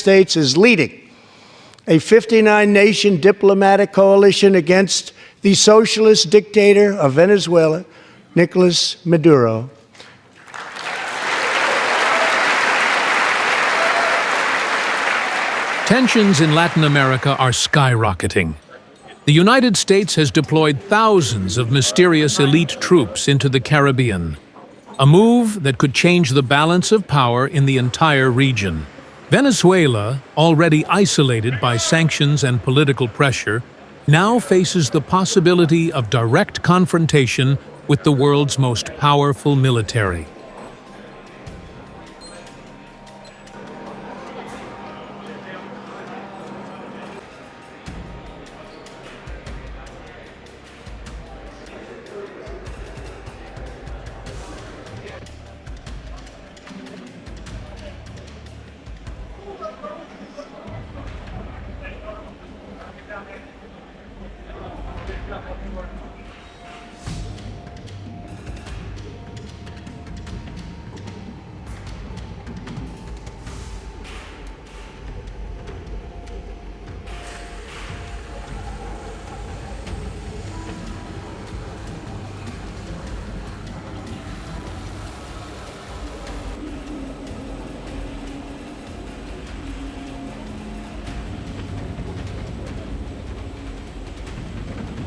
States is leading a 59-nation diplomatic coalition against the socialist dictator of Venezuela, Nicolas Maduro. Tensions in Latin America are skyrocketing. The United States has deployed thousands of mysterious elite troops into the Caribbean, a move that could change the balance of power in the entire region. Venezuela, already isolated by sanctions and political pressure, now faces the possibility of direct confrontation with the world's most powerful military.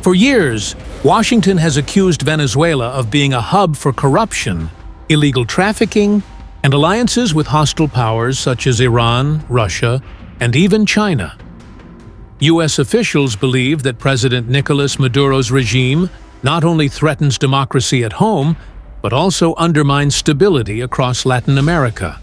For years, Washington has accused Venezuela of being a hub for corruption, illegal trafficking, and alliances with hostile powers such as Iran, Russia, and even China. U.S. officials believe that President Nicolas Maduro's regime not only threatens democracy at home, but also undermines stability across Latin America.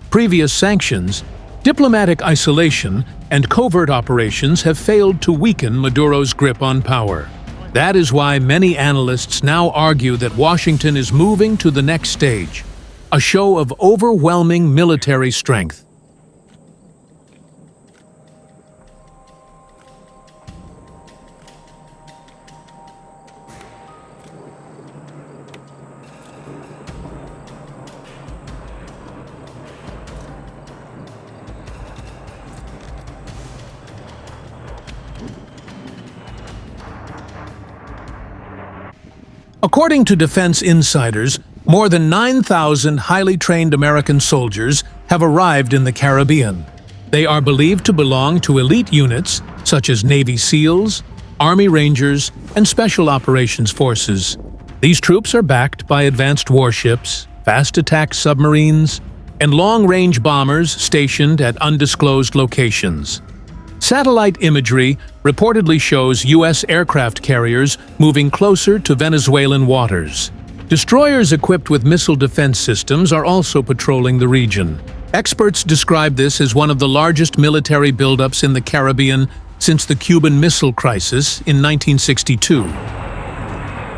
Previous sanctions, diplomatic isolation, and covert operations have failed to weaken Maduro's grip on power. That is why many analysts now argue that Washington is moving to the next stage, a show of overwhelming military strength. According to defense insiders, more than 9,000 highly trained American soldiers have arrived in the Caribbean. They are believed to belong to elite units such as Navy SEALs, Army Rangers, and Special Operations Forces. These troops are backed by advanced warships, fast attack submarines, and long-range bombers stationed at undisclosed locations. Satellite imagery reportedly shows U.S. aircraft carriers moving closer to Venezuelan waters. Destroyers equipped with missile defense systems are also patrolling the region. Experts describe this as one of the largest military buildups in the Caribbean since the Cuban Missile Crisis in 1962.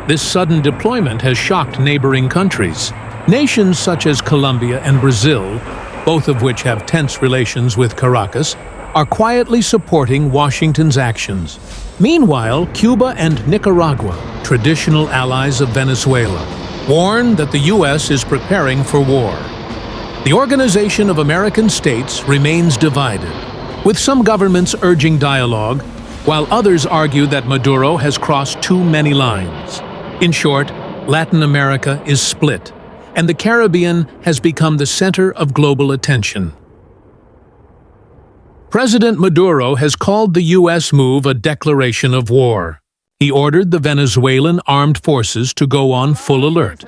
This sudden deployment has shocked neighboring countries. Nations such as Colombia and Brazil, both of which have tense relations with Caracas, are quietly supporting Washington's actions. Meanwhile, Cuba and Nicaragua, traditional allies of Venezuela, warn that the U.S. is preparing for war. The Organization of American States remains divided, with some governments urging dialogue, while others argue that Maduro has crossed too many lines. In short, Latin America is split, and the Caribbean has become the center of global attention. President Maduro has called the U.S. move a declaration of war. He ordered the Venezuelan armed forces to go on full alert.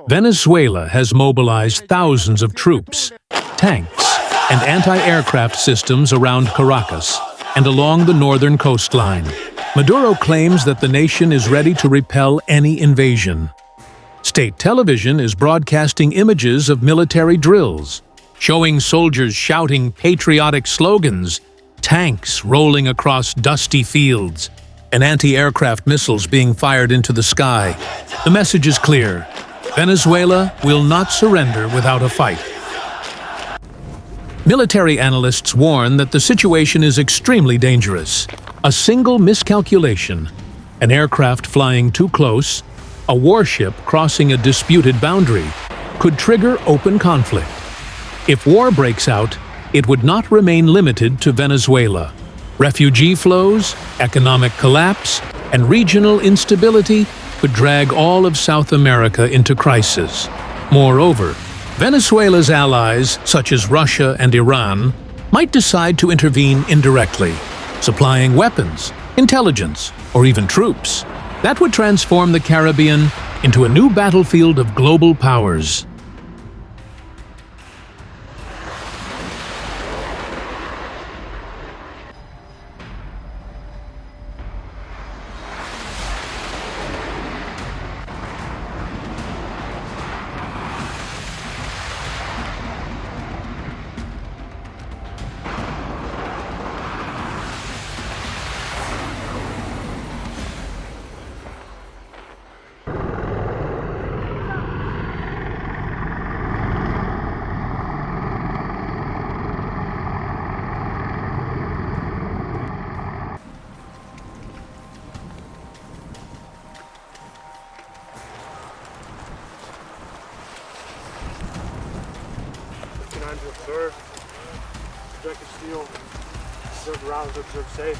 Venezuela has mobilized thousands of troops, tanks, and anti-aircraft systems around Caracas and along the northern coastline. Maduro claims that the nation is ready to repel any invasion. State television is broadcasting images of military drills, showing soldiers shouting patriotic slogans, tanks rolling across dusty fields, and anti-aircraft missiles being fired into the sky. The message is clear: Venezuela will not surrender without a fight. Military analysts warn that the situation is extremely dangerous. A single miscalculation, an aircraft flying too close, a warship crossing a disputed boundary, could trigger open conflict. If war breaks out, it would not remain limited to Venezuela. Refugee flows, economic collapse, and regional instability could drag all of South America into crisis. Moreover, Venezuela's allies, such as Russia and Iran, might decide to intervene indirectly, supplying weapons, intelligence, or even troops. That would transform the Caribbean into a new battlefield of global powers. To observe, projected steel, observe rounds, observe safe.